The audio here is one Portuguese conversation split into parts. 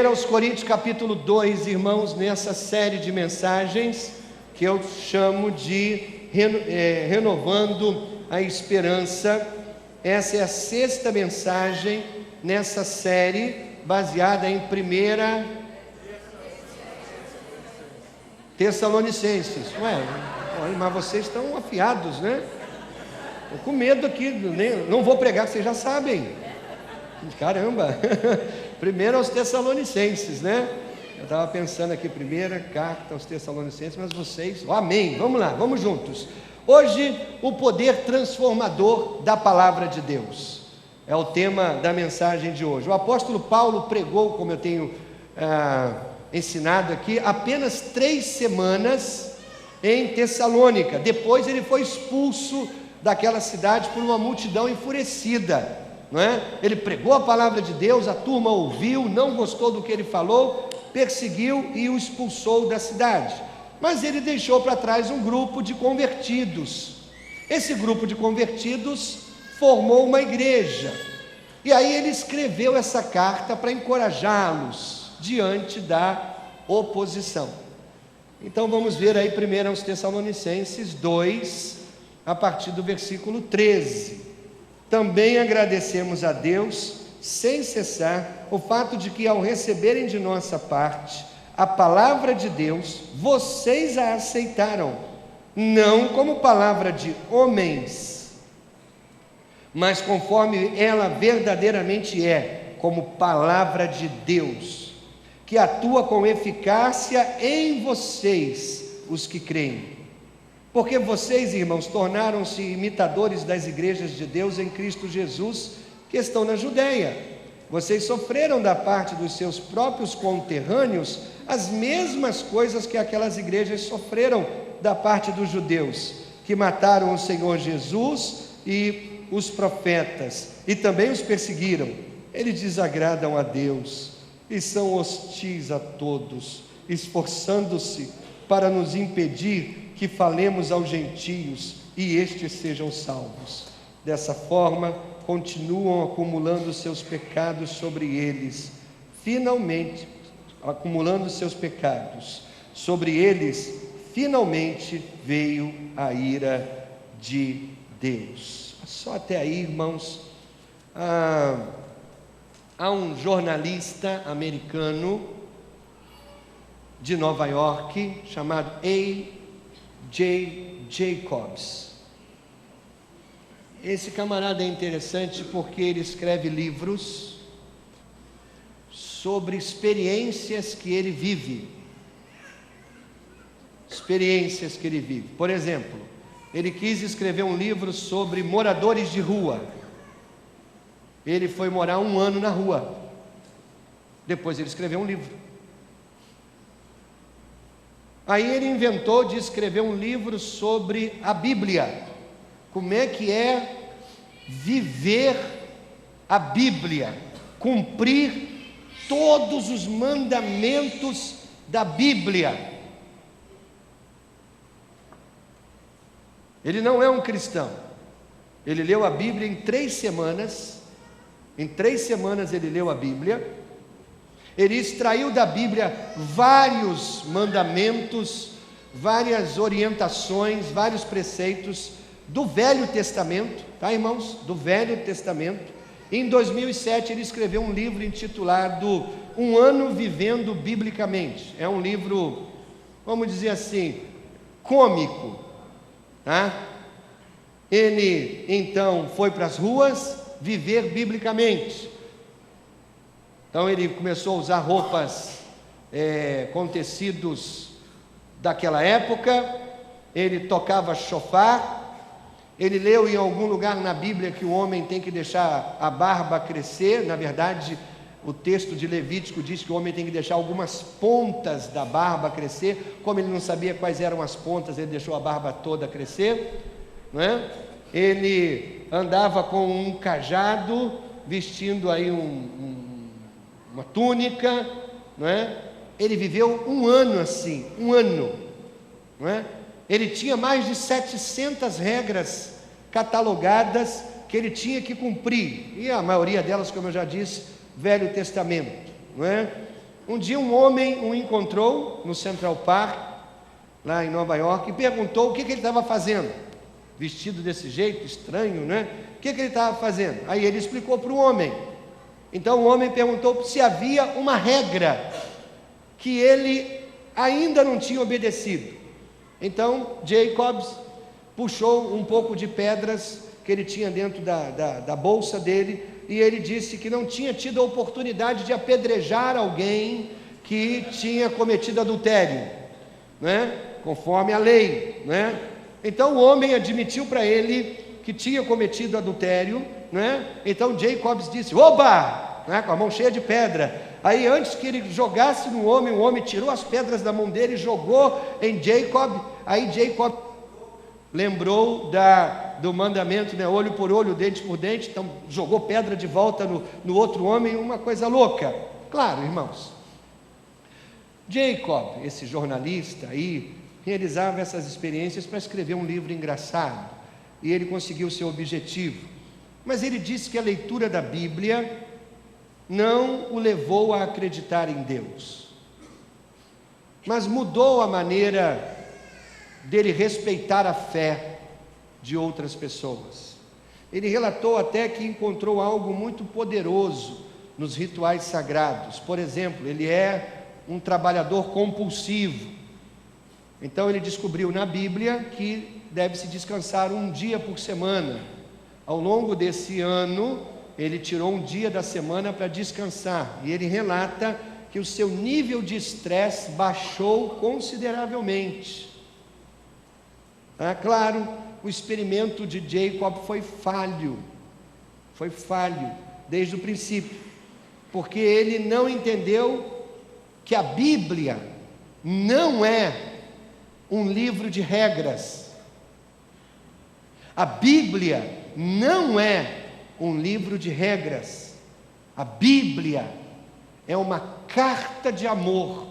aos Coríntios capítulo 2, irmãos, nessa série de mensagens que eu chamo de Renovando a Esperança. Essa é a sexta mensagem nessa série, baseada em 1 Tessalonicenses. Mas vocês estão afiados, né? Estou com medo aqui, não vou pregar, vocês já sabem. Caramba! 1 aos Tessalonicenses, né? Eu estava pensando aqui, primeira carta aos Tessalonicenses, mas vocês, amém, vamos lá, vamos juntos. Hoje, o poder transformador da palavra de Deus é o tema da mensagem de hoje. O apóstolo Paulo pregou, como eu tenho ensinado aqui, apenas 3 semanas em Tessalônica. Depois ele foi expulso daquela cidade por uma multidão enfurecida, não é? Ele pregou a palavra de Deus, a turma ouviu, não gostou do que ele falou, perseguiu e o expulsou da cidade. Mas ele deixou para trás um grupo de convertidos. Esse grupo de convertidos formou uma igreja. E aí ele escreveu essa carta para encorajá-los diante da oposição. Então vamos ver aí 1 aos Tessalonicenses 2, a partir do versículo 13. Também agradecemos a Deus, sem cessar, o fato de que, ao receberem de nossa parte a palavra de Deus, vocês a aceitaram, não como palavra de homens, mas conforme ela verdadeiramente é, como palavra de Deus, que atua com eficácia em vocês, os que creem. Porque vocês, irmãos, tornaram-se imitadores das igrejas de Deus em Cristo Jesus, que estão na Judeia. Vocês sofreram da parte dos seus próprios conterrâneos as mesmas coisas que aquelas igrejas sofreram da parte dos judeus, que mataram o Senhor Jesus e os profetas, e também os perseguiram. Eles desagradam a Deus e são hostis a todos, esforçando-se para nos impedir que falemos aos gentios e estes sejam salvos. Dessa forma, continuam acumulando seus pecados sobre eles. Finalmente, acumulando seus pecados sobre eles, finalmente veio a ira de Deus. Só até aí, irmãos. Há um jornalista americano de Nova York chamado A.J. Jacobs. Esse camarada é interessante porque ele escreve livros sobre experiências que ele vive. Experiências que ele vive. Por exemplo, ele quis escrever um livro sobre moradores de rua. Ele foi morar 1 ano na rua. Depois ele escreveu um livro. Aí ele inventou de escrever um livro sobre a Bíblia. Como é que é viver a Bíblia, cumprir todos os mandamentos da Bíblia. Ele não é um cristão. Ele leu a Bíblia em 3 semanas. Em 3 semanas ele leu a Bíblia. Ele extraiu da Bíblia vários mandamentos, várias orientações, vários preceitos do Velho Testamento, tá, irmãos? Do Velho Testamento. Em 2007 ele escreveu um livro intitulado Um Ano Vivendo Biblicamente. É um livro, vamos dizer assim, cômico, tá? Ele então foi para as ruas viver biblicamente. Então ele começou a usar roupas com tecidos daquela época. Ele tocava chofar. Ele leu em algum lugar na Bíblia que o homem tem que deixar a barba crescer. Na verdade, o texto de Levítico diz que o homem tem que deixar algumas pontas da barba crescer. Como ele não sabia quais eram as pontas, ele deixou a barba toda crescer, não é? Ele andava com um cajado, vestindo aí uma túnica, não é? Ele viveu 1 ano assim, 1 ano, não é? Ele tinha mais de 700 regras catalogadas que ele tinha que cumprir, e a maioria delas, como eu já disse, Velho Testamento, não é? Um dia um homem o encontrou no Central Park, lá em Nova York, e perguntou o que ele estava fazendo. Vestido desse jeito, estranho, né? O que ele estava fazendo? Aí ele explicou para o homem. Então o homem perguntou se havia uma regra que ele ainda não tinha obedecido. Então Jacobs puxou um pouco de pedras que ele tinha dentro da bolsa dele, e ele disse que não tinha tido a oportunidade de apedrejar alguém que tinha cometido adultério, né? Conforme a lei, né? Então o homem admitiu para ele que tinha cometido adultério, né? Então Jacobs disse: oba! Né? Com a mão cheia de pedra. Aí antes que ele jogasse no homem, o homem tirou as pedras da mão dele e jogou em Jacob. Aí Jacob lembrou do mandamento, né? Olho por olho, dente por dente. Então jogou pedra de volta no outro homem, uma coisa louca. Claro, irmãos, Jacob, esse jornalista aí, realizava essas experiências para escrever um livro engraçado, e ele conseguiu seu objetivo. Mas ele disse que a leitura da Bíblia não o levou a acreditar em Deus, mas mudou a maneira dele respeitar a fé de outras pessoas. Ele relatou até que encontrou algo muito poderoso nos rituais sagrados. Por exemplo, ele é um trabalhador compulsivo. Então ele descobriu na Bíblia que deve-se descansar um dia por semana. Ao longo desse ano, ele tirou um dia da semana para descansar, e ele relata que o seu nível de estresse baixou consideravelmente. Claro, o experimento de Jacob foi falho desde o princípio, porque ele não entendeu que a Bíblia não é um livro de regras. A Bíblia não é um livro de regras. A Bíblia é uma carta de amor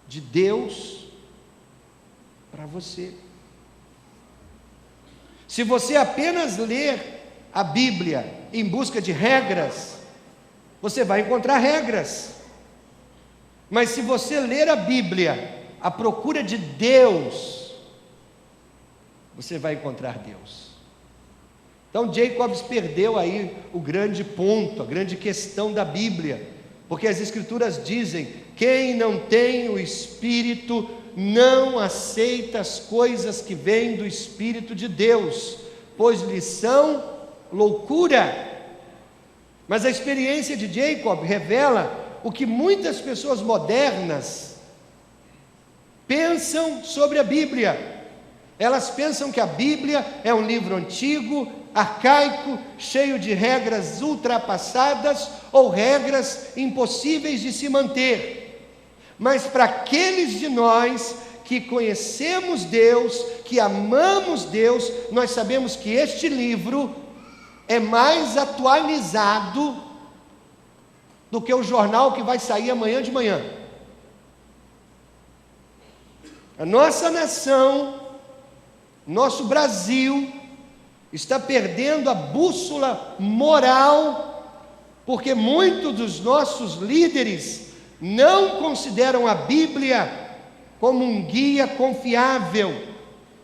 de Deus para você. Se você apenas ler a Bíblia em busca de regras, você vai encontrar regras. Mas se você ler a Bíblia à procura de Deus, você vai encontrar Deus. Então Jacobs perdeu aí o grande ponto, a grande questão da Bíblia, porque as Escrituras dizem: quem não tem o Espírito não aceita as coisas que vêm do Espírito de Deus, pois lhes são loucura. Mas a experiência de Jacob revela o que muitas pessoas modernas pensam sobre a Bíblia. Elas pensam que a Bíblia é um livro antigo, arcaico, cheio de regras ultrapassadas ou regras impossíveis de se manter. Mas para aqueles de nós que conhecemos Deus, que amamos Deus, nós sabemos que este livro é mais atualizado do que o jornal que vai sair amanhã de manhã. A nossa nação, nosso Brasil, está perdendo a bússola moral, porque muitos dos nossos líderes não consideram a Bíblia como um guia confiável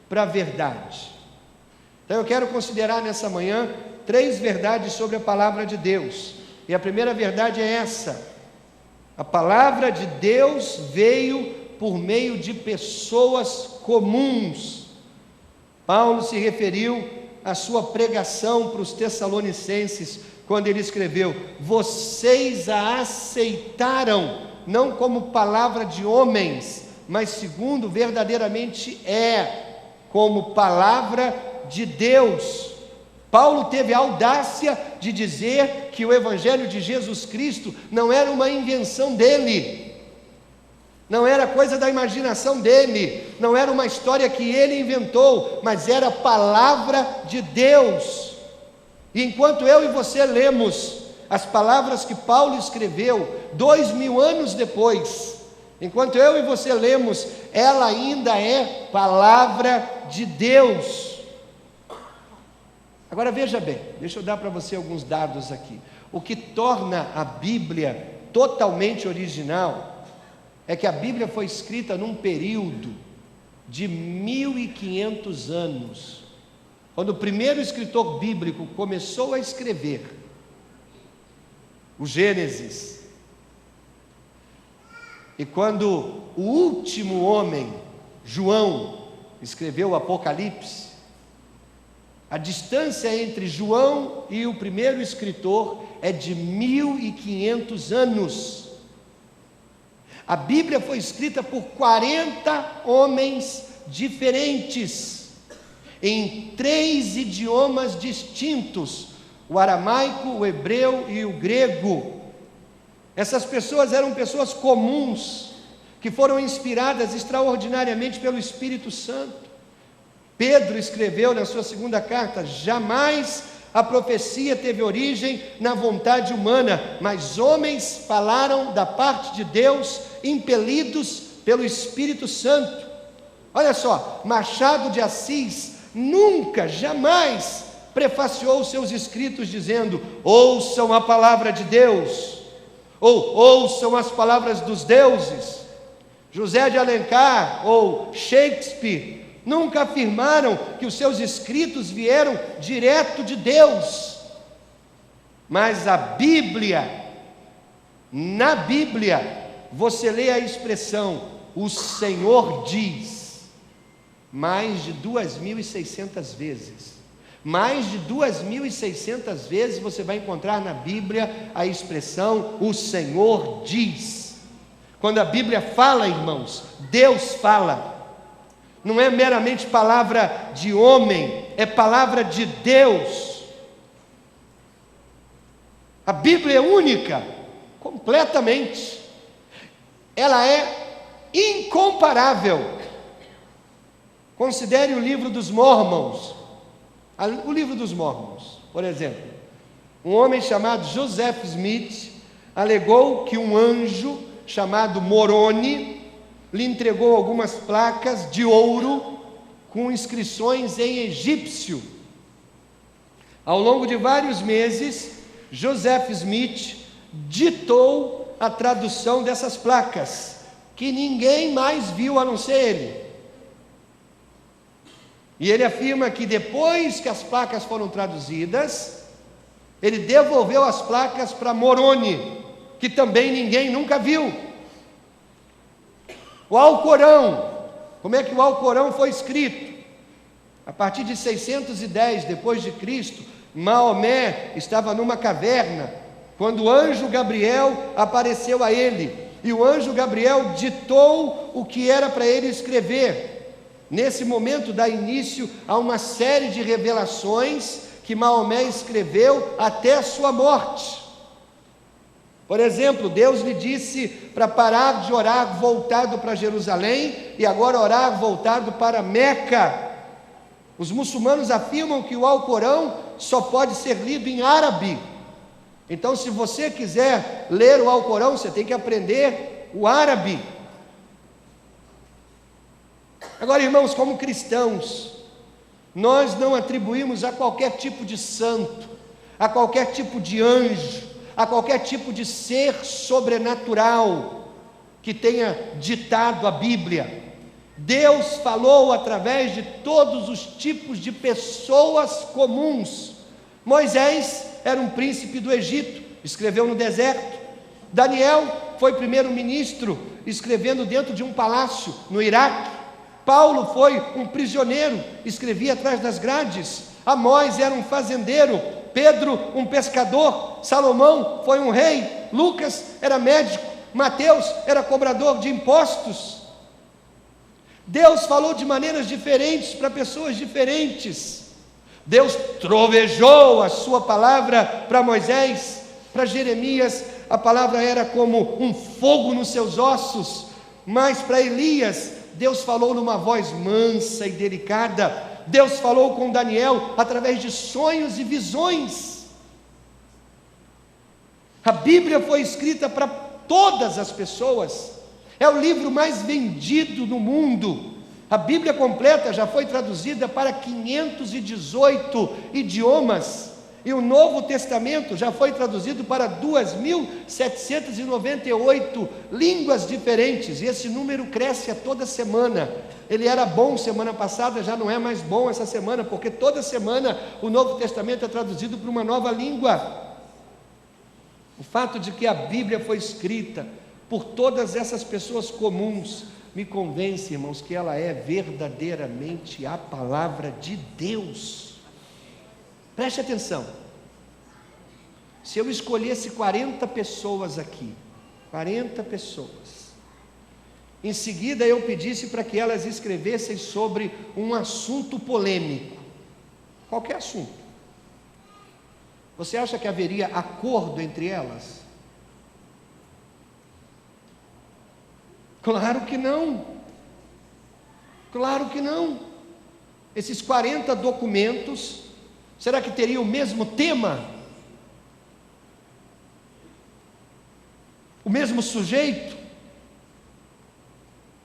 para a verdade. Então eu quero considerar nessa manhã 3 verdades sobre a palavra de Deus, e a primeira verdade é essa: a palavra de Deus veio por meio de pessoas comuns. Paulo se referiu a sua pregação para os Tessalonicenses, quando ele escreveu: vocês a aceitaram, não como palavra de homens, mas segundo verdadeiramente é, como palavra de Deus. Paulo teve a audácia de dizer que o Evangelho de Jesus Cristo não era uma invenção dele, não era coisa da imaginação dele, não era uma história que ele inventou, mas era a palavra de Deus. E enquanto eu e você lemos as palavras que Paulo escreveu 2000 anos depois, enquanto eu e você lemos, ela ainda é palavra de Deus. Agora veja bem, deixa eu dar para você alguns dados aqui. O que torna a Bíblia totalmente original é que a Bíblia foi escrita num período de 1500 anos. Quando o primeiro escritor bíblico começou a escrever o Gênesis, e quando o último homem, João, escreveu o Apocalipse, a distância entre João e o primeiro escritor é de 1500 anos. A Bíblia foi escrita por 40 homens diferentes, em 3 idiomas distintos: o aramaico, o hebreu e o grego. Essas pessoas eram pessoas comuns, que foram inspiradas extraordinariamente pelo Espírito Santo. Pedro escreveu na sua segunda carta: jamais a profecia teve origem na vontade humana, mas homens falaram da parte de Deus, impelidos pelo Espírito Santo. Olha só, Machado de Assis nunca, jamais prefaciou seus escritos dizendo: ouçam a palavra de Deus, ou ouçam as palavras dos deuses. José de Alencar ou Shakespeare nunca afirmaram que os seus escritos vieram direto de Deus. Mas a Bíblia, na Bíblia, você lê a expressão "o Senhor diz" mais de 2.600 vezes. Mais de 2.600 vezes você vai encontrar na Bíblia a expressão "o Senhor diz". Quando a Bíblia fala, irmãos, Deus fala. Não é meramente palavra de homem, é palavra de Deus. A Bíblia é única, completamente. Ela é incomparável. Considere o livro dos Mormons. O livro dos Mormons, por exemplo. Um homem chamado Joseph Smith alegou que um anjo chamado Moroni lhe entregou algumas placas de ouro com inscrições em egípcio. Ao longo de vários meses, Joseph Smith ditou a tradução dessas placas, que ninguém mais viu a não ser ele. E ele afirma que depois que as placas foram traduzidas, ele devolveu as placas para Moroni, que também ninguém nunca viu. O Alcorão, como é que o Alcorão foi escrito? A partir de 610 depois de Cristo, Maomé estava numa caverna, quando o anjo Gabriel apareceu a ele, e o anjo Gabriel ditou o que era para ele escrever. Nesse momento dá início a uma série de revelações que Maomé escreveu até a sua morte. Por exemplo, Deus lhe disse para parar de orar voltado para Jerusalém e agora orar voltado para Meca. Os muçulmanos afirmam que o Alcorão só pode ser lido em árabe. Então, se você quiser ler o Alcorão, você tem que aprender o árabe. Agora, irmãos, como cristãos, nós não atribuímos a qualquer tipo de santo, a qualquer tipo de anjo, a qualquer tipo de ser sobrenatural que tenha ditado a Bíblia. Deus falou através de todos os tipos de pessoas comuns. Moisés era um príncipe do Egito, escreveu no deserto. Daniel foi primeiro-ministro, escrevendo dentro de um palácio no Iraque. Paulo foi um prisioneiro, escrevia atrás das grades. Amós era um fazendeiro, Pedro um pescador, Salomão foi um rei, Lucas era médico, Mateus era cobrador de impostos. Deus falou de maneiras diferentes para pessoas diferentes. Deus trovejou a sua palavra para Moisés, para Jeremias a palavra era como um fogo nos seus ossos, mas para Elias Deus falou numa voz mansa e delicada. Deus falou com Daniel através de sonhos e visões. A Bíblia foi escrita para todas as pessoas, é o livro mais vendido no mundo. A Bíblia completa já foi traduzida para 518 idiomas. E o Novo Testamento já foi traduzido para 2.798 línguas diferentes, e esse número cresce a toda semana. Ele era bom semana passada, já não é mais bom essa semana, porque toda semana o Novo Testamento é traduzido para uma nova língua. O fato de que a Bíblia foi escrita por todas essas pessoas comuns me convence, irmãos, que ela é verdadeiramente a palavra de Deus. Preste atenção. Se eu escolhesse 40 pessoas aqui, 40 pessoas, em seguida eu pedisse para que elas escrevessem sobre um assunto polêmico, qualquer assunto, você acha que haveria acordo entre elas? Claro que não. Claro que não. Esses 40 documentos, será que teriam o mesmo tema? O mesmo sujeito?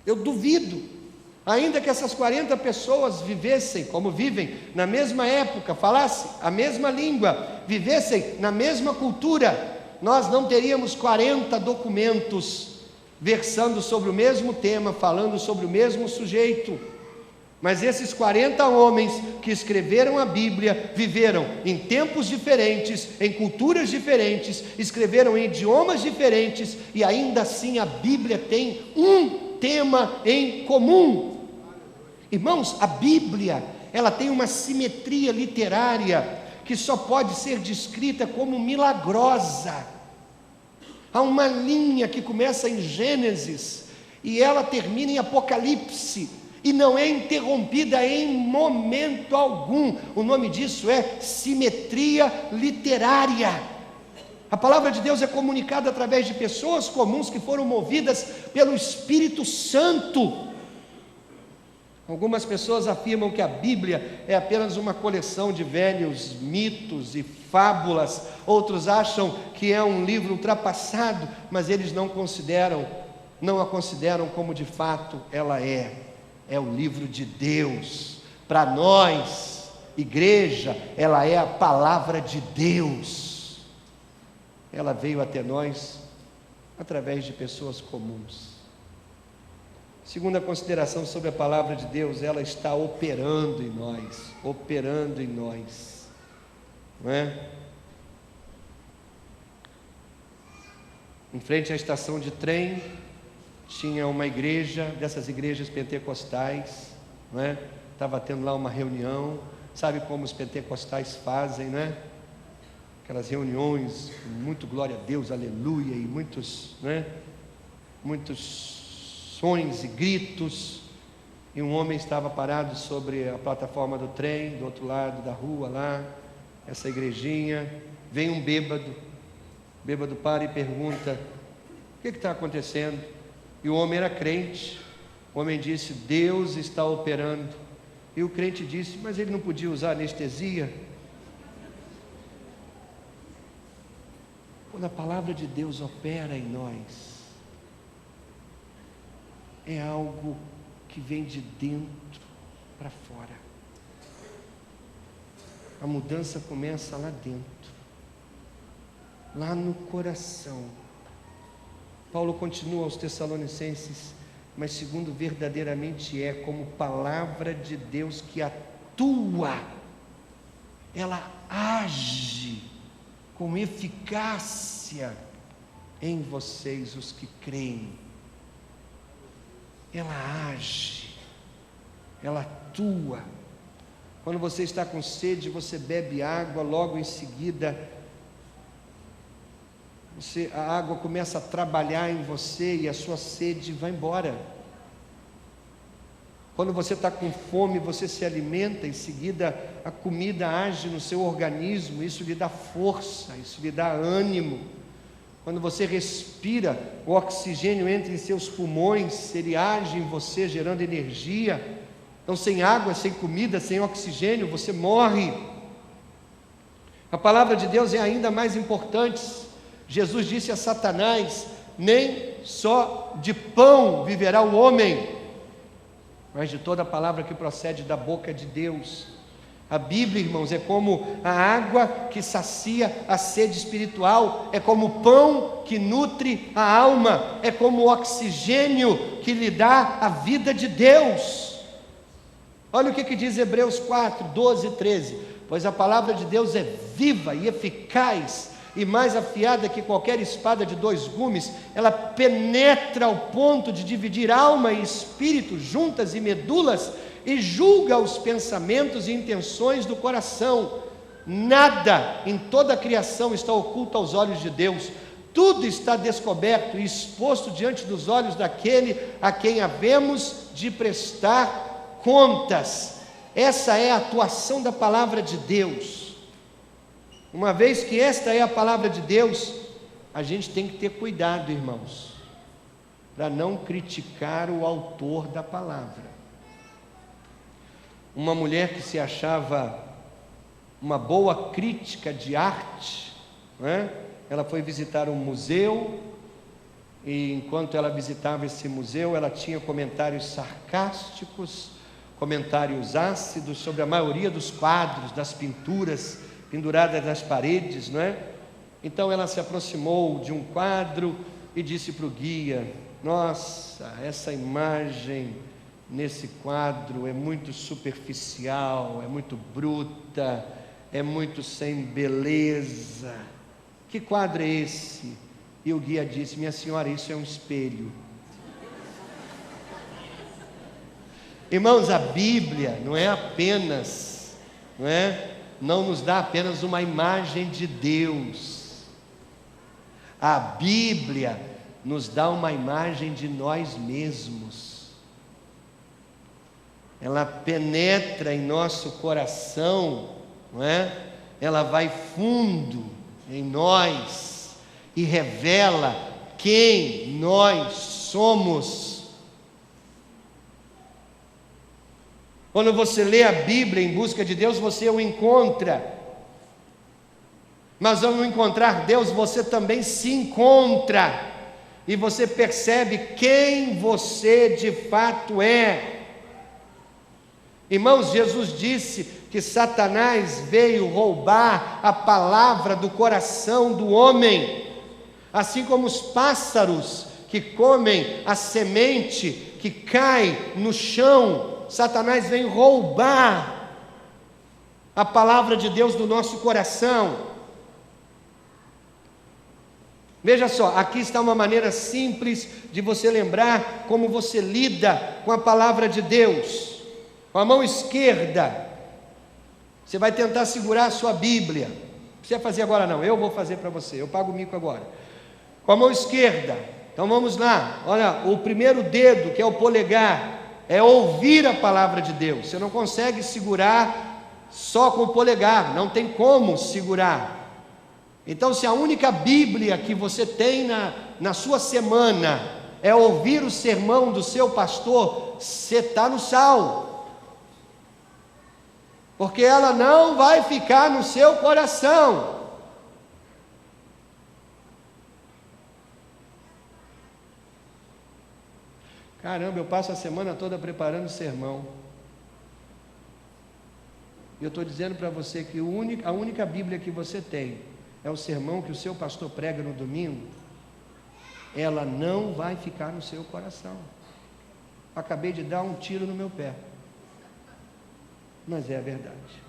Eu duvido. Ainda que essas 40 pessoas vivessem como vivem, na mesma época, falassem a mesma língua, vivessem na mesma cultura, nós não teríamos 40 documentos versando sobre o mesmo tema, falando sobre o mesmo sujeito. Mas esses 40 homens que escreveram a Bíblia viveram em tempos diferentes, em culturas diferentes, escreveram em idiomas diferentes, e ainda assim a Bíblia tem um tema em comum. Irmãos, a Bíblia, ela tem uma simetria literária que só pode ser descrita como milagrosa. Há uma linha que começa em Gênesis e ela termina em Apocalipse, e não é interrompida em momento algum. O nome disso é simetria literária. A palavra de Deus é comunicada através de pessoas comuns que foram movidas pelo Espírito Santo. Algumas pessoas afirmam que a Bíblia é apenas uma coleção de velhos mitos e fábulas, outros acham que é um livro ultrapassado, mas eles não a consideram como de fato ela é. É o livro de Deus. Para nós, igreja, ela é a palavra de Deus. Ela veio até nós através de pessoas comuns. Segunda consideração sobre a palavra de Deus, ela está operando em nós, não é? Em frente à estação de trem, tinha uma igreja, dessas igrejas pentecostais, não é? Estava tendo lá uma reunião, sabe como os pentecostais fazem, não é? Aquelas reuniões, muito glória a Deus, aleluia, e muitos sons e gritos, e um homem estava parado sobre a plataforma do trem, do outro lado da rua lá, essa igrejinha, vem um bêbado, o bêbado para e pergunta, o que está acontecendo? E o homem era crente, o homem disse, Deus está operando, e o crente disse, mas ele não podia usar anestesia? Quando a palavra de Deus opera em nós, é algo que vem de dentro para fora. A mudança começa lá dentro, lá no coração. Paulo continua aos Tessalonicenses, mas segundo verdadeiramente é, como palavra de Deus que atua, ela age com eficácia em vocês, os que creem. Ela age, ela atua. Quando você está com sede, você bebe água, logo em seguida, a água começa a trabalhar em você e a sua sede vai embora. Quando você está com fome, você se alimenta, em seguida a comida age no seu organismo, isso lhe dá força, isso lhe dá ânimo. Quando você respira, o oxigênio entra em seus pulmões, ele age em você, gerando energia. Então, sem água, sem comida, sem oxigênio, você morre. A palavra de Deus é ainda mais importante. Jesus disse a Satanás, nem só de pão viverá o homem, mas de toda a palavra que procede da boca de Deus. A Bíblia, irmãos, é como a água que sacia a sede espiritual, é como o pão que nutre a alma, é como o oxigênio que lhe dá a vida de Deus. Olha o que diz Hebreus 4, 12 e 13: pois a palavra de Deus é viva e eficaz, e mais afiada que qualquer espada de 2 gumes, ela penetra ao ponto de dividir alma e espírito, juntas e medulas, e julga os pensamentos e intenções do coração. Nada em toda a criação está oculto aos olhos de Deus, tudo está descoberto e exposto diante dos olhos daquele a quem havemos de prestar contas. Essa é a atuação da palavra de Deus. Uma vez que esta é a palavra de Deus, a gente tem que ter cuidado, irmãos, para não criticar o autor da palavra. Uma mulher que se achava uma boa crítica de arte, né? Ela foi visitar um museu, e enquanto ela visitava esse museu, ela tinha comentários sarcásticos, comentários ácidos sobre a maioria dos quadros, das pinturas penduradas nas paredes, não é? Então ela se aproximou de um quadro e disse para o guia: nossa, essa imagem nesse quadro é muito superficial, é muito bruta, é muito sem beleza. Que quadro é esse? E o guia disse: minha senhora, isso é um espelho. Irmãos, a Bíblia não é apenas, não nos dá apenas uma imagem de Deus. A Bíblia nos dá uma imagem de nós mesmos. Ela penetra em nosso coração, ela vai fundo em nós e revela quem nós somos. Quando você lê a Bíblia em busca de Deus, você o encontra. Mas ao não encontrar Deus, você também se encontra. E você percebe quem você de fato é. Irmãos, Jesus disse que Satanás veio roubar a palavra do coração do homem. Assim como os pássaros que comem a semente que cai no chão, Satanás vem roubar a palavra de Deus do nosso coração. Veja só, aqui está uma maneira simples de você lembrar como você lida com a palavra de Deus. Com a mão esquerda, você vai tentar segurar a sua Bíblia. Não precisa fazer agora não, eu vou fazer para você, eu pago o mico agora. Com a mão esquerda, então vamos lá, olha, o primeiro dedo, que é o polegar, é ouvir a palavra de Deus. Você não consegue segurar só com o polegar, não tem como segurar. Então, se a única Bíblia que você tem na sua semana é ouvir o sermão do seu pastor, você está no sal. Porque ela não vai ficar no seu coração. Caramba, eu passo a semana toda preparando o sermão. E eu estou dizendo para você que a única Bíblia que você tem é o sermão que o seu pastor prega no domingo. Ela não vai ficar no seu coração. Acabei de dar um tiro no meu pé. Mas é a verdade.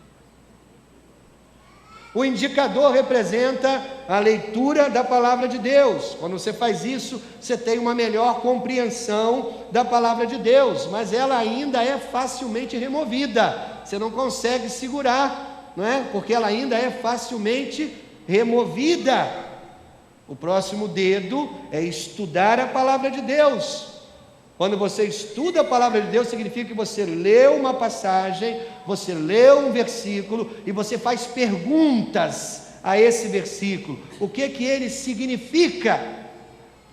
O indicador representa a leitura da palavra de Deus. Quando você faz isso, você tem uma melhor compreensão da palavra de Deus, mas ela ainda é facilmente removida. Você não consegue segurar, não é? Porque ela ainda é facilmente removida. O próximo dedo é estudar a palavra de Deus. Quando você estuda a palavra de Deus, significa que você lê uma passagem, você lê um versículo e você faz perguntas a esse versículo. O que ele significa?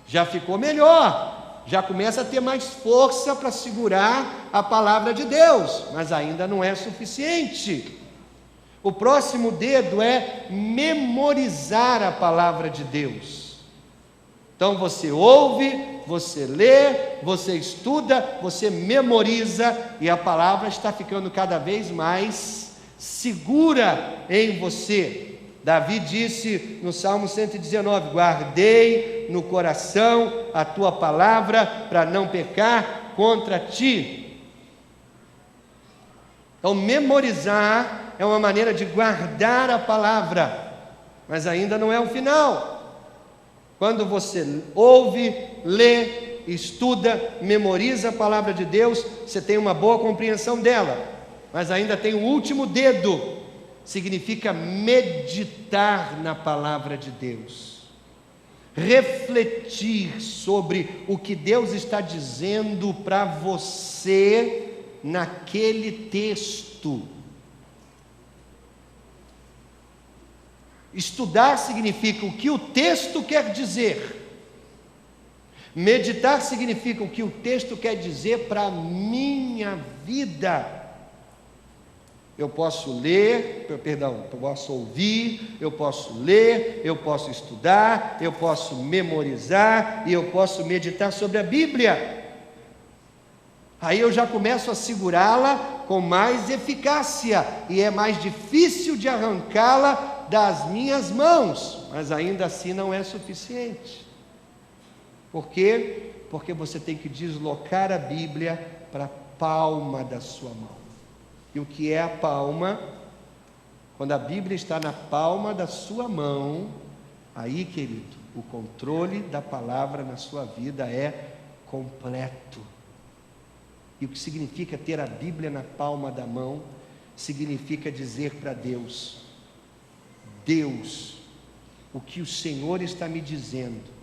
Já ficou melhor, já começa a ter mais força para segurar a palavra de Deus, mas ainda não é suficiente. O próximo dedo é memorizar a palavra de Deus. Então você ouve, você lê, você estuda, você memoriza, e a palavra está ficando cada vez mais segura em você. Davi disse no Salmo 119: guardei no coração a tua palavra para não pecar contra ti. Então, memorizar é uma maneira de guardar a palavra, mas ainda não é o final. Quando você ouve, lê, estuda, memoriza a palavra de Deus, você tem uma boa compreensão dela, mas ainda tem o último dedo, significa meditar na palavra de Deus, refletir sobre o que Deus está dizendo para você naquele texto. Estudar significa o que o texto quer dizer. Meditar significa o que o texto quer dizer para a minha vida. Eu posso ler, eu posso ouvir, eu posso ler, eu posso estudar, eu posso memorizar e eu posso meditar sobre a Bíblia. Aí eu já começo a segurá-la com mais eficácia e é mais difícil de arrancá-la das minhas mãos, mas ainda assim não é suficiente. Por quê? Porque você tem que deslocar a Bíblia para a palma da sua mão. E o que é a palma? Quando a Bíblia está na palma da sua mão, aí, querido, o controle da palavra na sua vida é completo. E o que significa ter a Bíblia na palma da mão? Significa dizer para Deus: Deus, o que o Senhor está me dizendo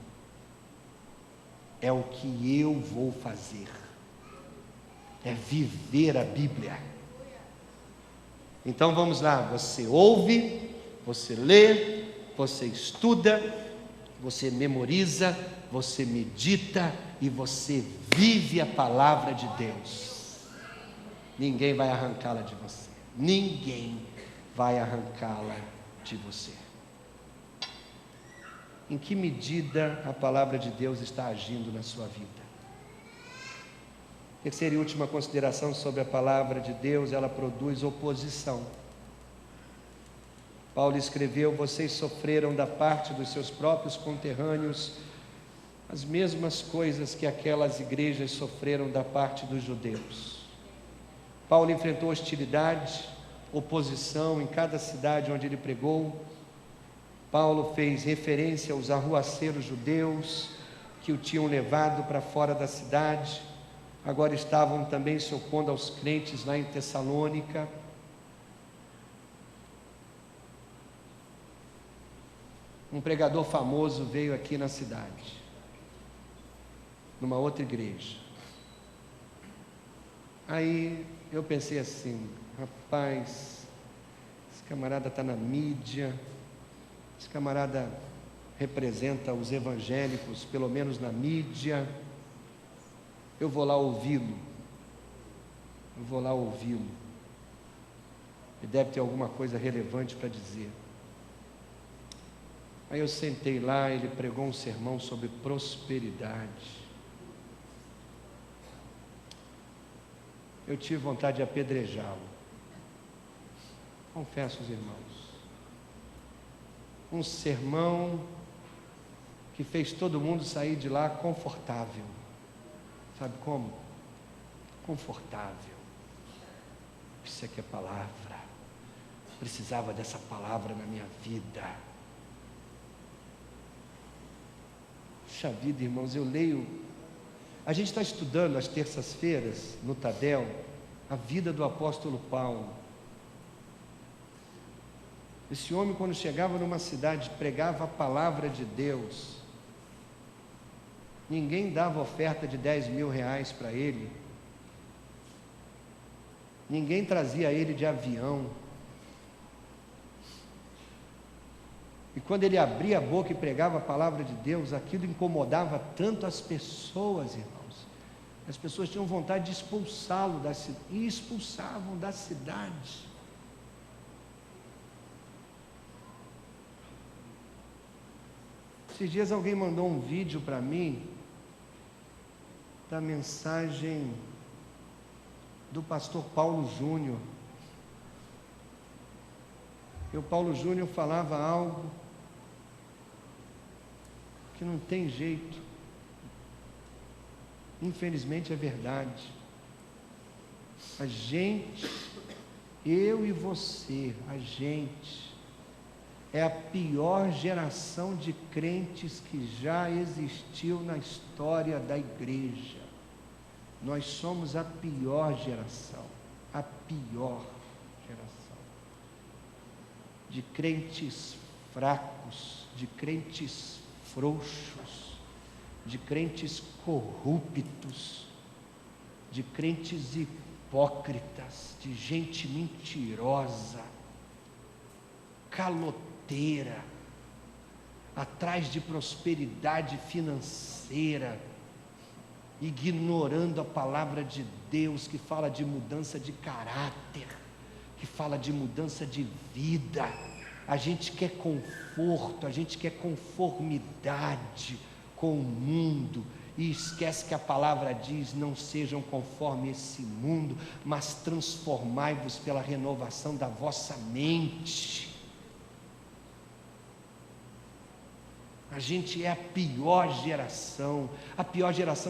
é o que eu vou fazer, é viver a Bíblia. Então vamos lá, você ouve, você lê, você estuda, você memoriza, você medita e você vive a palavra de Deus. Ninguém vai arrancá-la de você. Ninguém vai arrancá-la de você. Em que medida a palavra de Deus está agindo na sua vida? Terceira e última consideração sobre a palavra de Deus: ela produz oposição. Paulo escreveu: vocês sofreram da parte dos seus próprios conterrâneos as mesmas coisas que aquelas igrejas sofreram da parte dos judeus. Paulo enfrentou hostilidade, oposição em cada cidade onde ele pregou. Paulo fez referência aos arruaceiros judeus que o tinham levado para fora da cidade, agora estavam também se opondo aos crentes lá em Tessalônica. Um pregador famoso veio aqui na cidade, numa outra igreja. Aí eu pensei assim: rapaz, esse camarada está na mídia, esse camarada representa os evangélicos, pelo menos na mídia. Eu vou lá ouvi-lo. Ele deve ter alguma coisa relevante para dizer. Aí eu sentei lá, ele pregou um sermão sobre prosperidade. Eu tive vontade de apedrejá-lo. Confesso aos irmãos. Um sermão que fez todo mundo sair de lá confortável. Sabe como? Confortável. Isso aqui é palavra. Precisava dessa palavra na minha vida. Puxa vida, irmãos, eu leio. A gente está estudando às terças-feiras, no Tadel, a vida do apóstolo Paulo. Esse homem, quando chegava numa cidade, pregava a palavra de Deus. Ninguém dava oferta de 10 mil reais para ele. Ninguém trazia ele de avião. E quando ele abria a boca e pregava a palavra de Deus, aquilo incomodava tanto as pessoas, irmãos. As pessoas tinham vontade de expulsá-lo da cidade, e expulsavam da cidade. Esses dias alguém mandou um vídeo para mim, da mensagem do pastor Paulo Júnior. E o Paulo Júnior falava algo que não tem jeito. Infelizmente é verdade. A gente, eu e você, a gente, é a pior geração de crentes que já existiu na história da igreja. Nós somos a pior geração, a pior geração. De crentes fracos, de crentes frouxos, de crentes corruptos, de crentes hipócritas, de gente mentirosa, caloteira, atrás de prosperidade financeira, ignorando a palavra de Deus que fala de mudança de caráter, que fala de mudança de vida. A gente quer conforto, a gente quer conformidade com o mundo e esquece que a palavra diz: não sejam conforme esse mundo, mas transformai-vos pela renovação da vossa mente. A gente é a pior geração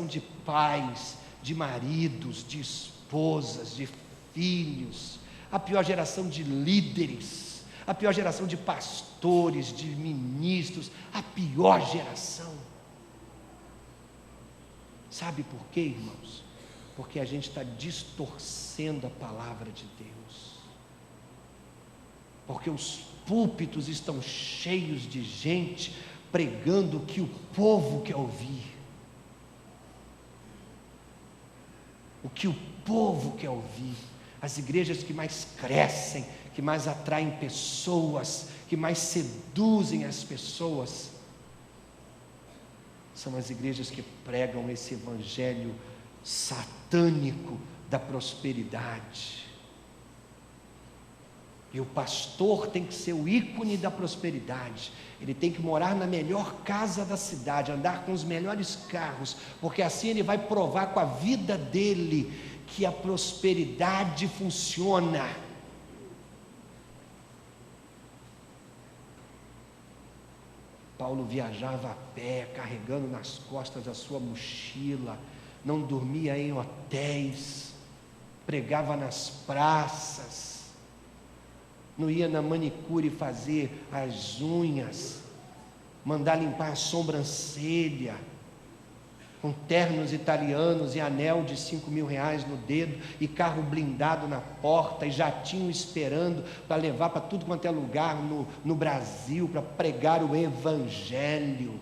de pais, de maridos, de esposas, de filhos, a pior geração de líderes, a pior geração de pastores, de ministros, a pior geração. Sabe por quê, irmãos? Porque a gente está distorcendo a palavra de Deus, porque os púlpitos estão cheios de gente pregando o que o povo quer ouvir, o que o povo quer ouvir. As igrejas que mais crescem, que mais atraem pessoas, que mais seduzem as pessoas, são as igrejas que pregam esse evangelho satânico da prosperidade. E o pastor tem que ser o ícone da prosperidade. Ele tem que morar na melhor casa da cidade, andar com os melhores carros, porque assim ele vai provar com a vida dele que a prosperidade funciona. Paulo viajava a pé, carregando nas costas a sua mochila, não dormia em hotéis, pregava nas praças, não ia na manicure fazer as unhas, mandar limpar a sobrancelha, com ternos italianos e anel de R$5.000 no dedo, e carro blindado na porta, e jatinho esperando para levar para tudo quanto é lugar no Brasil, para pregar o evangelho.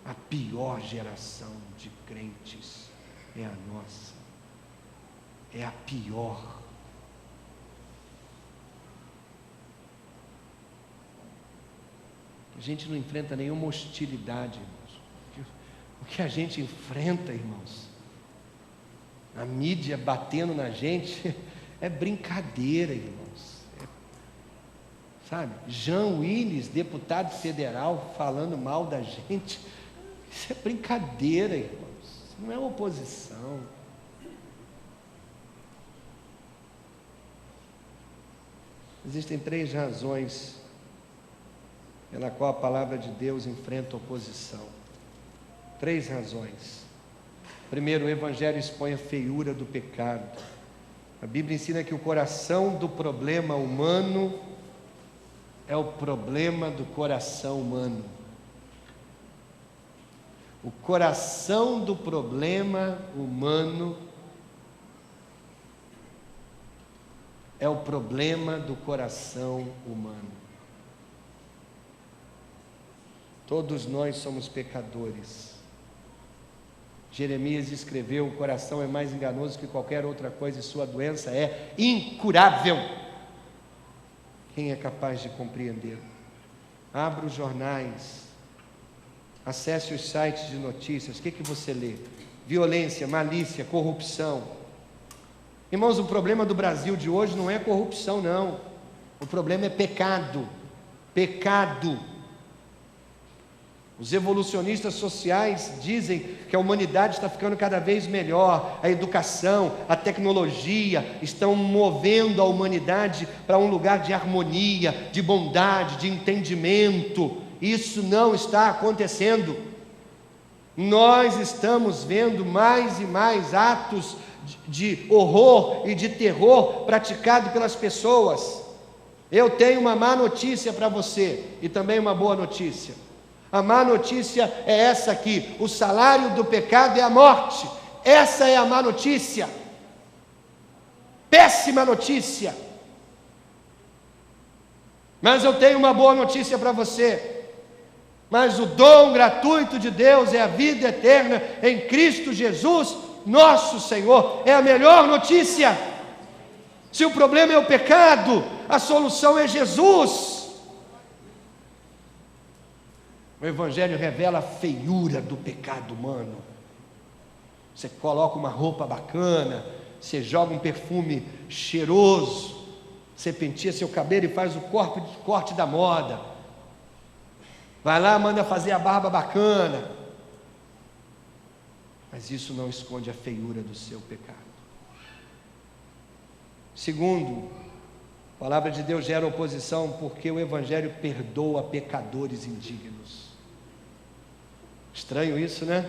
A pior geração de crentes é a nossa. É a pior. A gente não enfrenta nenhuma hostilidade, irmãos. O que a gente enfrenta, irmãos, a mídia batendo na gente, é brincadeira, irmãos. Sabe? Jean Willis, deputado federal, falando mal da gente, isso é brincadeira, irmãos. Isso não é oposição. Existem 3 razões pela qual a palavra de Deus enfrenta oposição. 3 razões. Primeiro, o Evangelho expõe a feiura do pecado. A Bíblia ensina que o coração do problema humano é o problema do coração humano. O coração do problema humano é o problema do coração humano. Todos nós somos pecadores. Jeremias escreveu: o coração é mais enganoso que qualquer outra coisa e sua doença é incurável. Quem é capaz de compreender? Abra os jornais, acesse os sites de notícias. O que você lê? Violência, malícia, corrupção. Irmãos, o problema do Brasil de hoje não é corrupção, não. O problema é pecado. Pecado. Os evolucionistas sociais dizem que a humanidade está ficando cada vez melhor, a educação, a tecnologia estão movendo a humanidade para um lugar de harmonia, de bondade, de entendimento. Isso não está acontecendo. Nós estamos vendo mais e mais atos de horror e de terror praticado pelas pessoas. Eu tenho uma má notícia para você e também uma boa notícia. A má notícia é essa aqui: o salário do pecado é a morte. Essa é a má notícia. Péssima notícia. Mas eu tenho uma boa notícia para você. Mas o dom gratuito de Deus é a vida eterna em Cristo Jesus, nosso Senhor. É a melhor notícia. Se o problema é o pecado, a solução é Jesus. O Evangelho revela a feiura do pecado humano. Você coloca uma roupa bacana, você joga um perfume cheiroso, você penteia seu cabelo e faz o corte da moda. Vai lá, manda fazer a barba bacana. Mas isso não esconde a feiura do seu pecado. Segundo, a palavra de Deus gera oposição porque o Evangelho perdoa pecadores indignos. Estranho isso, né?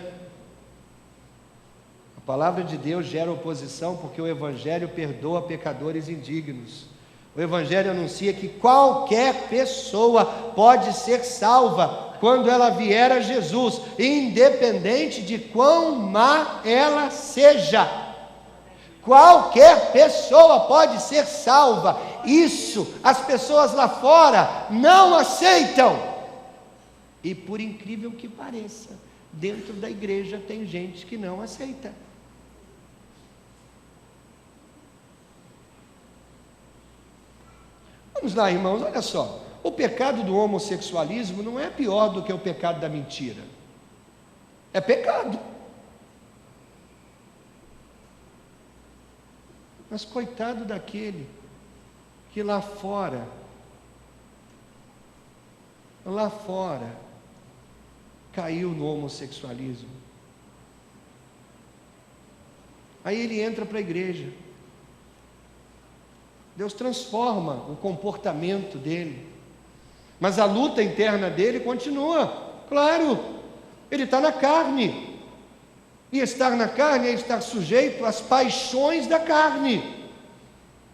A palavra de Deus gera oposição porque o Evangelho perdoa pecadores indignos. O Evangelho anuncia que qualquer pessoa pode ser salva quando ela vier a Jesus, independente de quão má ela seja. Qualquer pessoa pode ser salva. Isso as pessoas lá fora não aceitam. E por incrível que pareça, dentro da igreja tem gente que não aceita. Vamos lá, irmãos, olha só. O pecado do homossexualismo não é pior do que o pecado da mentira. É pecado. Mas coitado daquele que lá fora, caiu no homossexualismo. Aí ele entra para a igreja. Deus transforma o comportamento dele, mas a luta interna dele continua. Claro, ele está na carne, e estar na carne é estar sujeito às paixões da carne.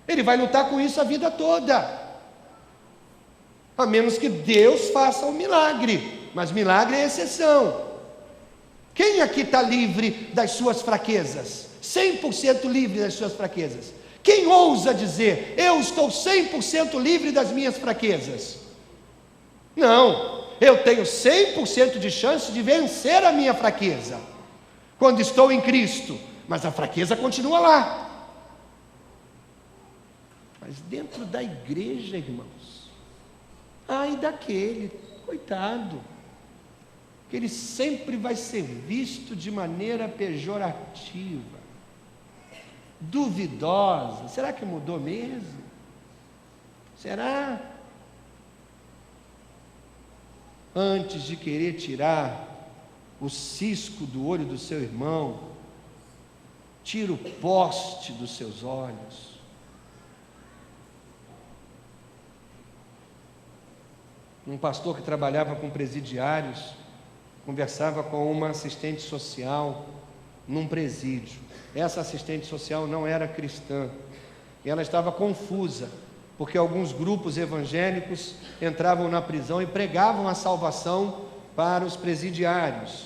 Ele vai lutar com isso a vida toda, a menos que Deus faça um milagre. Mas milagre é exceção. Quem aqui está livre das suas fraquezas? 100% livre das suas fraquezas? Quem ousa dizer, eu estou 100% livre das minhas fraquezas? Não, eu tenho 100% de chance de vencer a minha fraqueza, quando estou em Cristo, mas a fraqueza continua lá. Mas dentro da igreja, irmãos, ai daquele, coitado, que ele sempre vai ser visto de maneira pejorativa, duvidosa. Será que mudou mesmo? Será? Antes de querer tirar o cisco do olho do seu irmão, tira o poste dos seus olhos. Um pastor que trabalhava com presidiários conversava com uma assistente social num presídio. Essa assistente social não era cristã e ela estava confusa, porque alguns grupos evangélicos entravam na prisão e pregavam a salvação para os presidiários.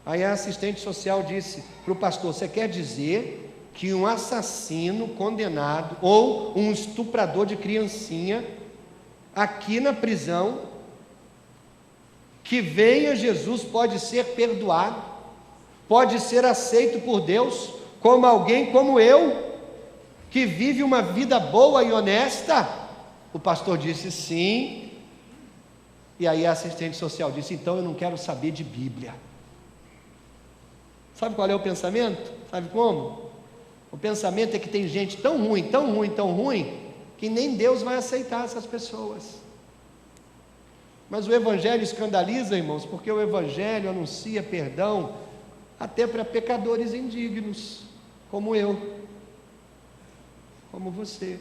Aí a assistente social disse para o pastor: você quer dizer que um assassino condenado ou um estuprador de criancinha aqui na prisão, que venha Jesus, pode ser perdoado, pode ser aceito por Deus como alguém como eu, que vive uma vida boa e honesta? O pastor disse sim. E aí a assistente social disse: então eu não quero saber de Bíblia. Sabe qual é o pensamento? Sabe como? O pensamento é que tem gente tão ruim, tão ruim, tão ruim, que nem Deus vai aceitar essas pessoas. Mas o Evangelho escandaliza, irmãos, porque o Evangelho anuncia perdão até para pecadores indignos, como eu, como você.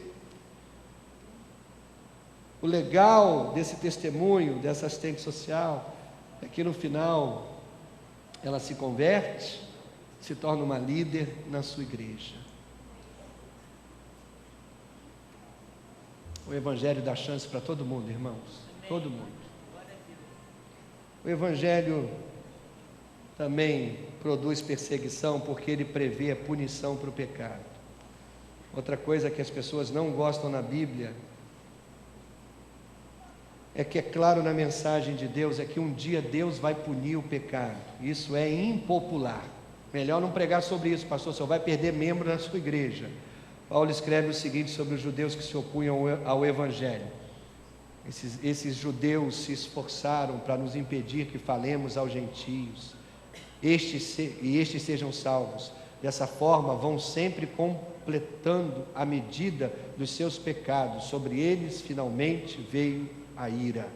O legal desse testemunho, dessa assistente social, é que no final ela se converte, se torna uma líder na sua igreja. O Evangelho dá chance para todo mundo, irmãos, todo mundo. O Evangelho também produz perseguição porque ele prevê a punição para o pecado. Outra coisa que as pessoas não gostam na Bíblia é que é claro na mensagem de Deus, é que um dia Deus vai punir o pecado. Isso é impopular. Melhor não pregar sobre isso, pastor, só vai perder membro na sua igreja. Paulo escreve o seguinte sobre os judeus que se opunham ao Evangelho. Esses judeus se esforçaram para nos impedir que falemos aos gentios, estes sejam salvos. Dessa forma vão sempre completando a medida dos seus pecados. Sobre eles finalmente veio a ira.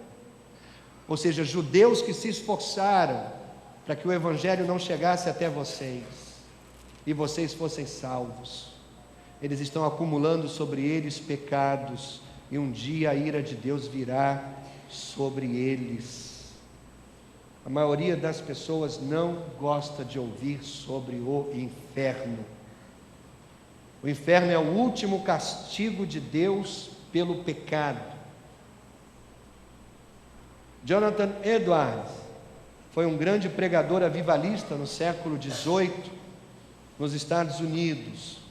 Ou seja, judeus que se esforçaram para que o Evangelho não chegasse até vocês e vocês fossem salvos. Eles estão acumulando sobre eles pecados, e um dia a ira de Deus virá sobre eles. A maioria das pessoas não gosta de ouvir sobre o inferno. O inferno é o último castigo de Deus pelo pecado. Jonathan Edwards foi um grande pregador avivalista no século XVIII, nos Estados Unidos.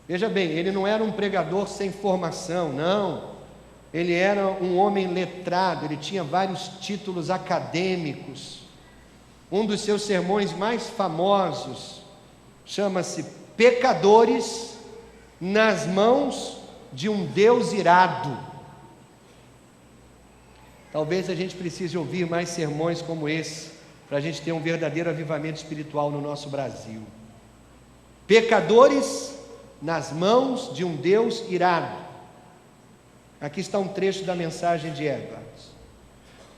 Veja bem, ele não era um pregador sem formação, não. Ele era um homem letrado, ele tinha vários títulos acadêmicos. Um dos seus sermões mais famosos chama-se Pecadores nas mãos de um Deus irado. Talvez a gente precise ouvir mais sermões como esse, para a gente ter um verdadeiro avivamento espiritual no nosso Brasil. Pecadores nas mãos de um Deus irado. Aqui está um trecho da mensagem de Edwards.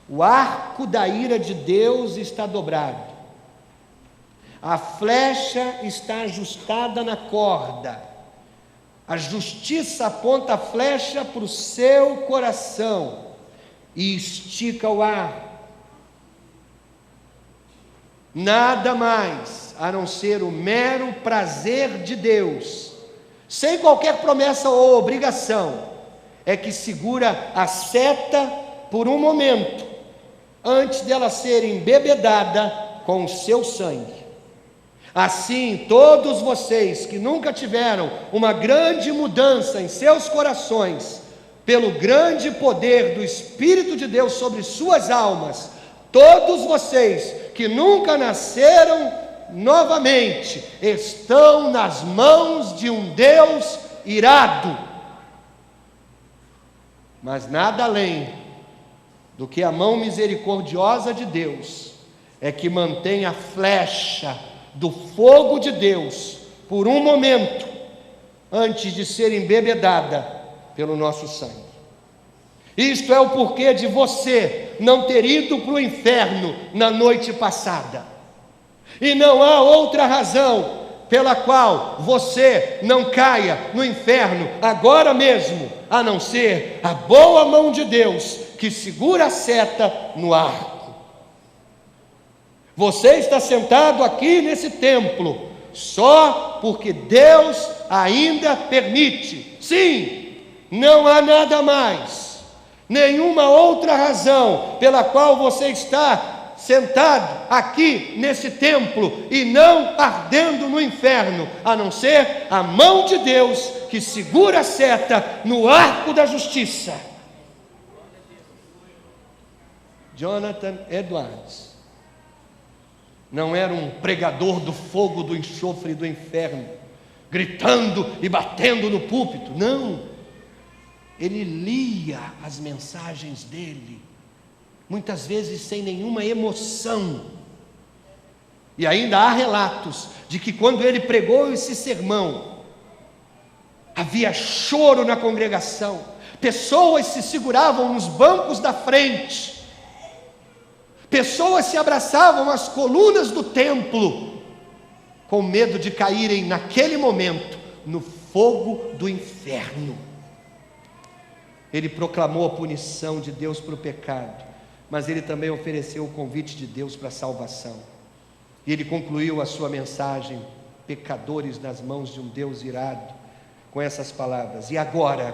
O arco da ira de Deus está dobrado, a flecha está ajustada na corda, a justiça aponta a flecha para o seu coração e estica o ar. Nada mais a não ser o mero prazer de Deus, sem qualquer promessa ou obrigação, é que segura a seta por um momento, antes dela ser embebedada com o seu sangue. Assim, todos vocês que nunca tiveram uma grande mudança em seus corações, pelo grande poder do Espírito de Deus sobre suas almas, todos vocês que nunca nasceram novamente, estão nas mãos de um Deus irado. Mas nada além do que a mão misericordiosa de Deus é que mantém a flecha do fogo de Deus por um momento, antes de ser embebedada pelo nosso sangue. Isto é o porquê de você não ter ido para o inferno na noite passada. E não há outra razão pela qual você não caia no inferno agora mesmo, a não ser a boa mão de Deus que segura a seta no arco. Você está sentado aqui nesse templo só porque Deus ainda permite. Sim, não há nada mais, nenhuma outra razão pela qual você está sentado aqui nesse templo e não ardendo no inferno, a não ser a mão de Deus que segura a seta no arco da justiça. Jonathan Edwards não era um pregador do fogo, do enxofre e do inferno, gritando e batendo no púlpito, não. Ele lia as mensagens dele, muitas vezes sem nenhuma emoção. E ainda há relatos de que quando ele pregou esse sermão, havia choro na congregação, pessoas se seguravam nos bancos da frente Pessoas se abraçavam às colunas do templo, com medo de caírem naquele momento no fogo do inferno. Ele proclamou a punição de Deus para o pecado, mas ele também ofereceu o convite de Deus para a salvação. E ele concluiu a sua mensagem, pecadores nas mãos de um Deus irado, com essas palavras: e agora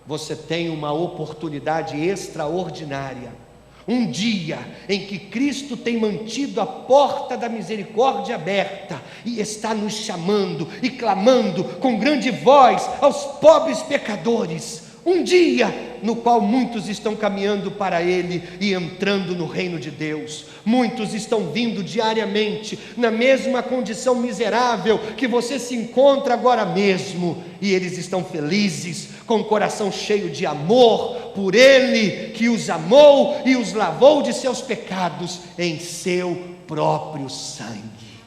você tem uma oportunidade extraordinária, um dia em que Cristo tem mantido a porta da misericórdia aberta e está nos chamando e clamando com grande voz aos pobres pecadores. Um dia no qual muitos estão caminhando para Ele e entrando no reino de Deus. Muitos estão vindo diariamente na mesma condição miserável que você se encontra agora mesmo, e eles estão felizes, com o coração cheio de amor por Ele que os amou e os lavou de seus pecados em seu próprio sangue.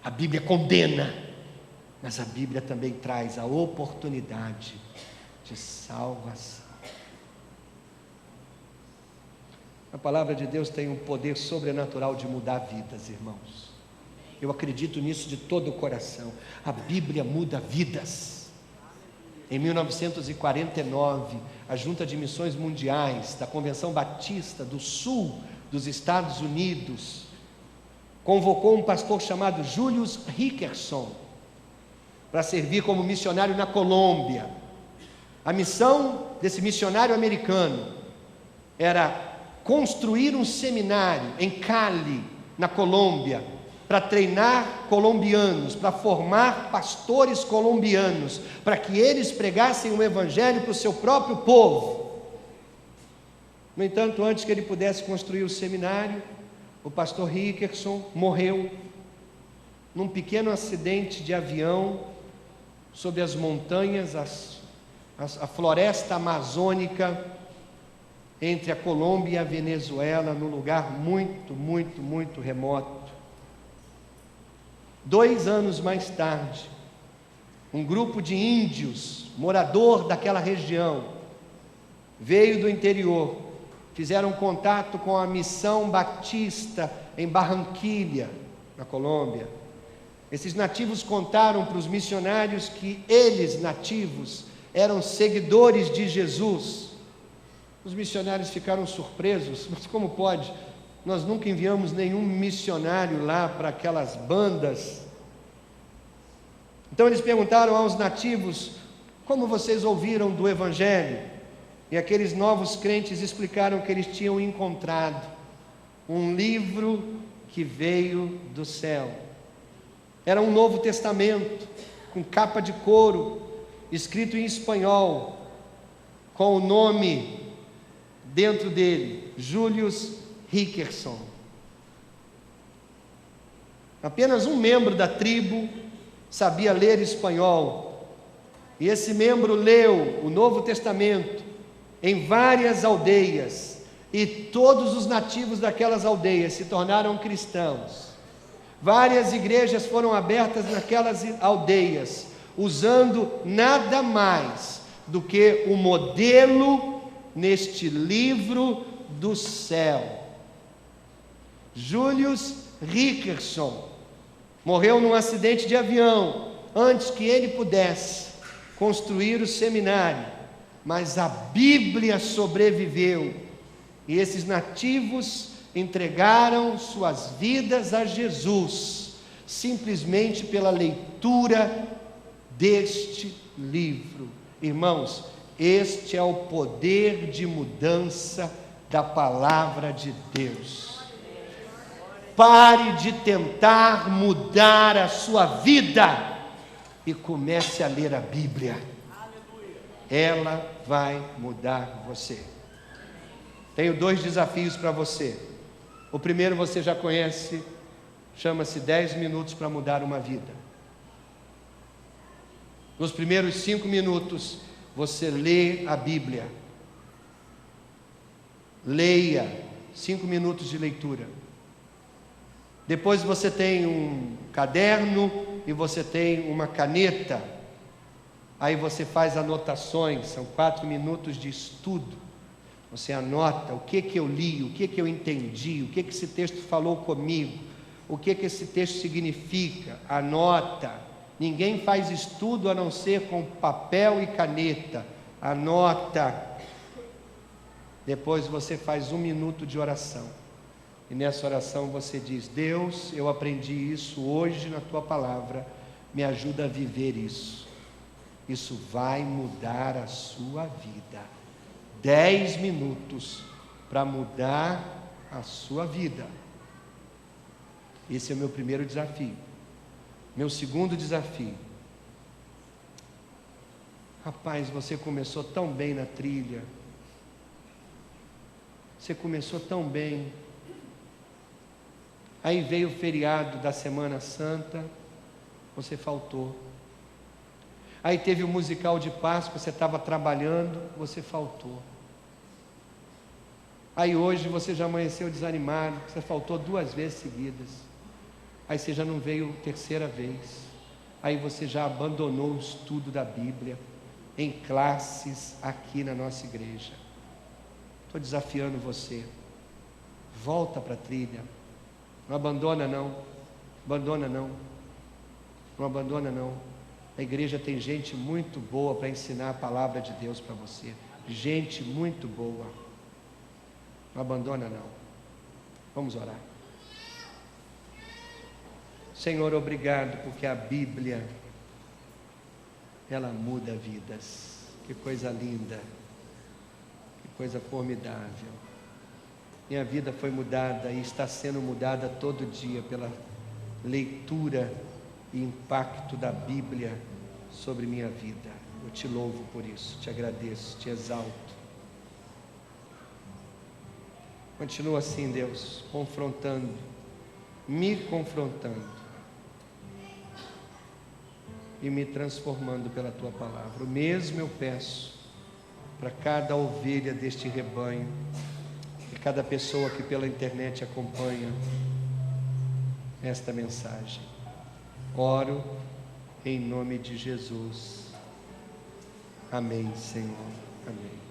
A Bíblia condena, mas a Bíblia também traz a oportunidade de salvação. A palavra de Deus tem um poder sobrenatural de mudar vidas, irmãos. Eu acredito nisso de todo o coração. A Bíblia muda vidas. Em 1949, a Junta de Missões Mundiais da Convenção Batista do Sul dos Estados Unidos convocou um pastor chamado Julius Hickerson para servir como missionário na Colômbia. A missão desse missionário americano era construir um seminário em Cali, na Colômbia, para treinar colombianos, para formar pastores colombianos, para que eles pregassem o evangelho para o seu próprio povo. No entanto, antes que ele pudesse construir o seminário, o pastor Hickerson morreu num pequeno acidente de avião sobre as montanhas, a floresta amazônica entre a Colômbia e a Venezuela, num lugar muito, muito, muito remoto. 2 anos mais tarde, um grupo de índios, morador daquela região, veio do interior, fizeram contato com a missão batista em Barranquilla, na Colômbia. Esses nativos contaram para os missionários que eles, nativos, eram seguidores de Jesus. Os missionários ficaram surpresos: mas como pode? Nós nunca enviamos nenhum missionário lá para aquelas bandas. Então eles perguntaram aos nativos: como vocês ouviram do Evangelho? E aqueles novos crentes explicaram que eles tinham encontrado um livro que veio do céu. Era um Novo Testamento, com capa de couro, escrito em espanhol, com o nome dentro dele, Julius Hickerson. Apenas um membro da tribo sabia ler espanhol, e esse membro leu o Novo Testamento em várias aldeias, e todos os nativos daquelas aldeias se tornaram cristãos. Várias igrejas foram abertas naquelas aldeias, usando nada mais do que o modelo neste livro do céu. Julius Hickerson morreu num acidente de avião antes que ele pudesse construir o seminário, mas a Bíblia sobreviveu, e esses nativos entregaram suas vidas a Jesus simplesmente pela leitura deste livro. Irmãos, este é o poder de mudança da palavra de Deus. Pare de tentar mudar a sua vida e comece a ler a Bíblia. Ela vai mudar você. Tenho 2 desafios para você. O primeiro você já conhece, chama-se 10 minutos para mudar uma vida. Nos primeiros 5 minutos, você lê a Bíblia. Leia, 5 minutos de leitura. Depois você tem um caderno e você tem uma caneta. Aí você faz anotações, são 4 minutos de estudo. Você anota o que eu li, o que eu entendi, o que esse texto falou comigo, o que esse texto significa. Anota. Ninguém faz estudo a não ser com papel e caneta. Anota. Depois você faz 1 minuto de oração. E nessa oração você diz: Deus, eu aprendi isso hoje na tua palavra, me ajuda a viver isso. Isso vai mudar a sua vida. 10 minutos para mudar a sua vida. Esse é o meu primeiro desafio. Meu segundo desafio. Rapaz, você começou tão bem na trilha. Você começou tão bem. Aí veio o feriado da Semana Santa, você faltou. Aí teve o musical de Páscoa, você estava trabalhando, você faltou. Aí hoje você já amanheceu desanimado, você faltou 2 vezes seguidas. Aí você já não veio terceira vez. Aí você já abandonou o estudo da Bíblia em classes aqui na nossa igreja. Estou desafiando você. Volta para a trilha. Não abandona não. Abandona não. Não abandona não. A igreja tem gente muito boa para ensinar a palavra de Deus para você. Gente muito boa. Não abandona não. Vamos orar. Senhor, obrigado porque a Bíblia, ela muda vidas. Que coisa linda. Que coisa formidável. Minha vida foi mudada e está sendo mudada todo dia pela leitura e impacto da Bíblia sobre minha vida. Eu te louvo por isso, te agradeço, te exalto. Continua assim, Deus, confrontando, me confrontando e me transformando pela tua palavra. O mesmo eu peço para cada ovelha deste rebanho, e cada pessoa que pela internet acompanha esta mensagem. Oro em nome de Jesus. Amém, Senhor. Amém.